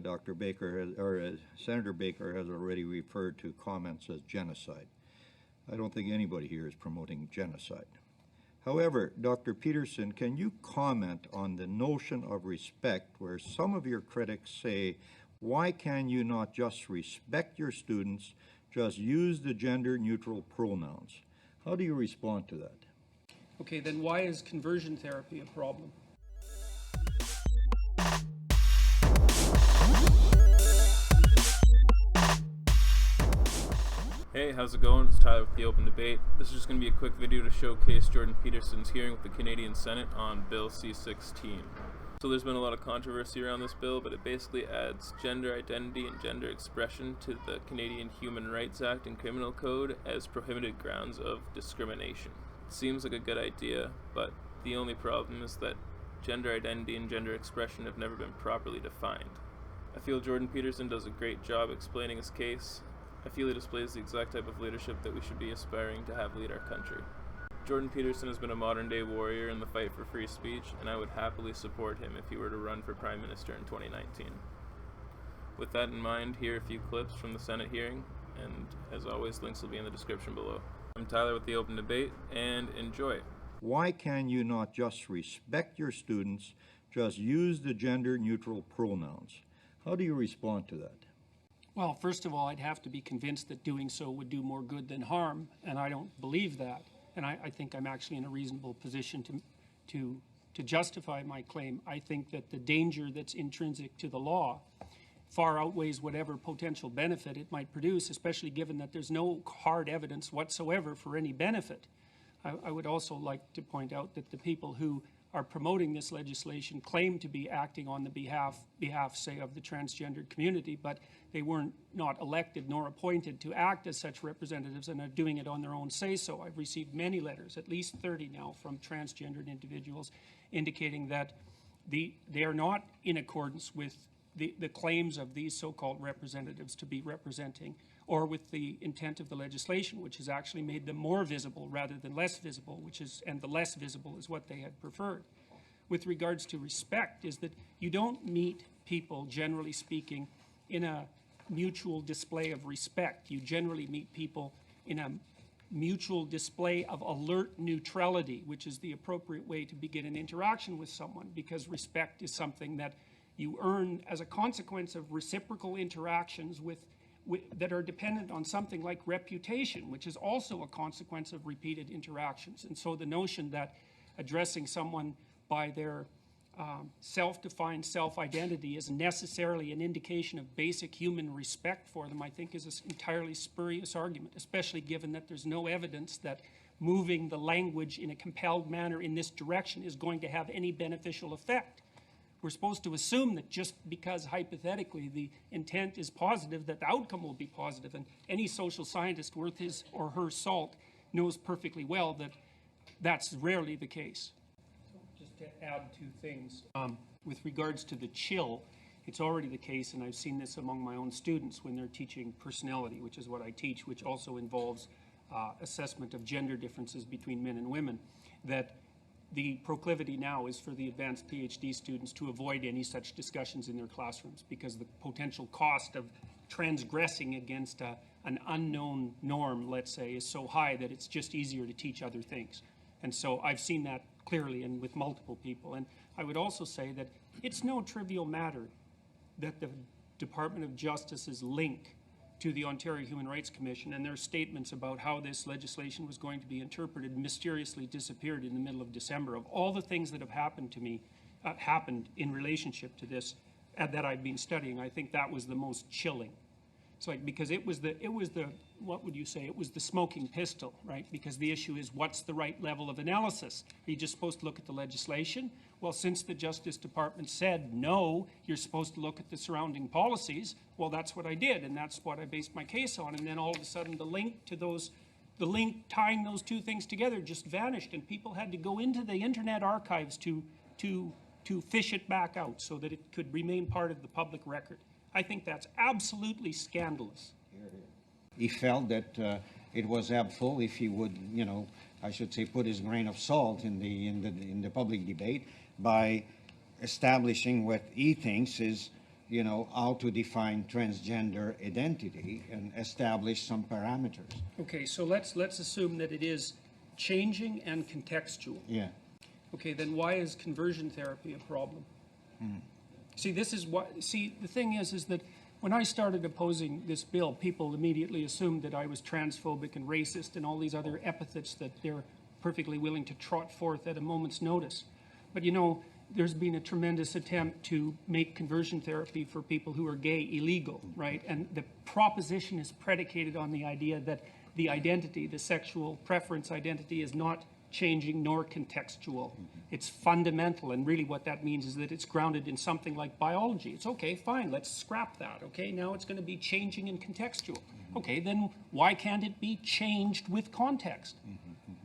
Dr. Baker has, or Senator Baker has already referred to comments as genocide. I don't think anybody here is promoting genocide. However, Dr. Peterson, can you comment on the notion of respect where some of your critics say, why can you not just respect your students, just use the gender-neutral pronouns? How do you respond to that? Okay, then why is conversion therapy a problem? Hey, how's it going? It's Tyler with The Open Debate. This is just going to be a quick video to showcase Jordan Peterson's hearing with the Canadian Senate on Bill C-16. So there's been a lot of controversy around this bill, but it basically adds gender identity and gender expression to the Canadian Human Rights Act and Criminal Code as prohibited grounds of discrimination. It seems like a good idea, but the only problem is that gender identity and gender expression have never been properly defined. I feel Jordan Peterson does a great job explaining his case. I feel he displays the exact type of leadership that we should be aspiring to have lead our country. Jordan Peterson has been a modern-day warrior in the fight for free speech, and I would happily support him if he were to run for Prime Minister in 2019. With that in mind, here are a few clips from the Senate hearing, and as always, links will be in the description below. I'm Tyler with The Open Debate, and enjoy. Why can you not just respect your students, just use the gender-neutral pronouns? How do you respond to that? Well, first of all, I'd have to be convinced that doing so would do more good than harm, and I don't believe that. And I think I'm actually in a reasonable position to justify my claim. I think that the danger that's intrinsic to the law far outweighs whatever potential benefit it might produce, especially given that there's no hard evidence whatsoever for any benefit. I would also like to point out that the people who are promoting this legislation claim to be acting on the behalf, say, of the transgender community, but they weren't not elected nor appointed to act as such representatives and are doing it on their own say-so. I've received many letters, at least 30 now, from transgendered individuals indicating that they are not in accordance with the claims of these so-called representatives to be representing, or with the intent of the legislation, which has actually made them more visible rather than less visible, and the less visible is what they had preferred. With regards to respect, is that you don't meet people, generally speaking, in a mutual display of respect. You generally meet people in a mutual display of alert neutrality, which is the appropriate way to begin an interaction with someone, because respect is something that you earn as a consequence of reciprocal interactions that are dependent on something like reputation, which is also a consequence of repeated interactions. And so the notion that addressing someone by their self-defined self-identity is necessarily an indication of basic human respect for them, I think is an entirely spurious argument, especially given that there's no evidence that moving the language in a compelled manner in this direction is going to have any beneficial effect. We're supposed to assume that just because hypothetically the intent is positive, that the outcome will be positive. And any social scientist worth his or her salt knows perfectly well that that's rarely the case. So just to add two things. With regards to the chill, it's already the case, and I've seen this among my own students when they're teaching personality, which is what I teach, which also involves assessment of gender differences between men and women, that the proclivity now is for the advanced PhD students to avoid any such discussions in their classrooms, because the potential cost of transgressing against an unknown norm, let's say, is so high that it's just easier to teach other things. And so I've seen that clearly and with multiple people. And I would also say that it's no trivial matter that the Department of Justice's link to the Ontario Human Rights Commission and their statements about how this legislation was going to be interpreted mysteriously disappeared in the middle of December. Of all the things that have happened to me, happened in relationship to this that I've been studying, I think that was the most chilling. It's like, because it was the, what would you say? It was the smoking pistol, right? Because the issue is, what's the right level of analysis? Are you just supposed to look at the legislation? Well, since the Justice Department said, no, you're supposed to look at the surrounding policies, well, that's what I did, and that's what I based my case on. And then all of a sudden, the link to those, the link tying those two things together just vanished, and people had to go into the Internet archives to fish it back out so that it could remain part of the public record. I think that's absolutely scandalous. He felt that it was helpful if he would, I should say, put his grain of salt in the public debate by establishing what he thinks is you know, how to define transgender identity and establish some parameters. Okay, so let's assume that it is changing and contextual. Yeah. Okay, then why is conversion therapy a problem? See, this is what, see, the thing is that when I started opposing this bill, people immediately assumed that I was transphobic and racist and all these other epithets that they're perfectly willing to trot forth at a moment's notice. But you know, there's been a tremendous attempt to make conversion therapy for people who are gay illegal, right? And the proposition is predicated on the idea that the identity, the sexual preference identity, is not changing nor contextual. It's fundamental, and really what that means is that it's grounded in something like biology. It's okay, fine, let's scrap that, okay? Now it's going to be changing and contextual. Okay, then why can't it be changed with context?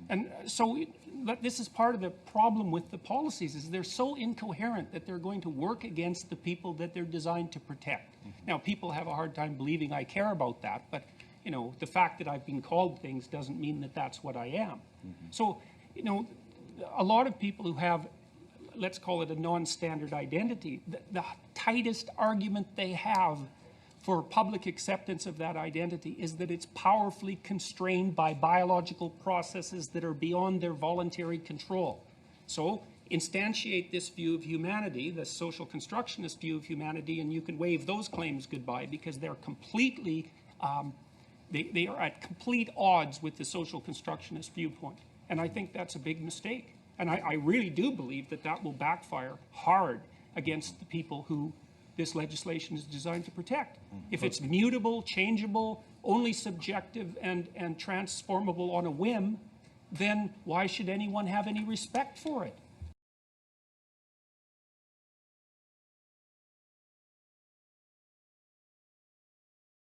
And so this is part of the problem with the policies, is they're so incoherent that they're going to work against the people that they're designed to protect. Now, people have a hard time believing I care about that, but you know, the fact that I've been called things doesn't mean that that's what I am. So, you know, a lot of people who have, let's call it a non-standard identity, the tightest argument they have for public acceptance of that identity is that it's powerfully constrained by biological processes that are beyond their voluntary control. So instantiate this view of humanity, the social constructionist view of humanity, and you can wave those claims goodbye, because they're completely, they are at complete odds with the social constructionist viewpoint. And I think that's a big mistake. And I really do believe that that will backfire hard against the people who this legislation is designed to protect. If it's mutable, changeable, only subjective and transformable on a whim, then why should anyone have any respect for it?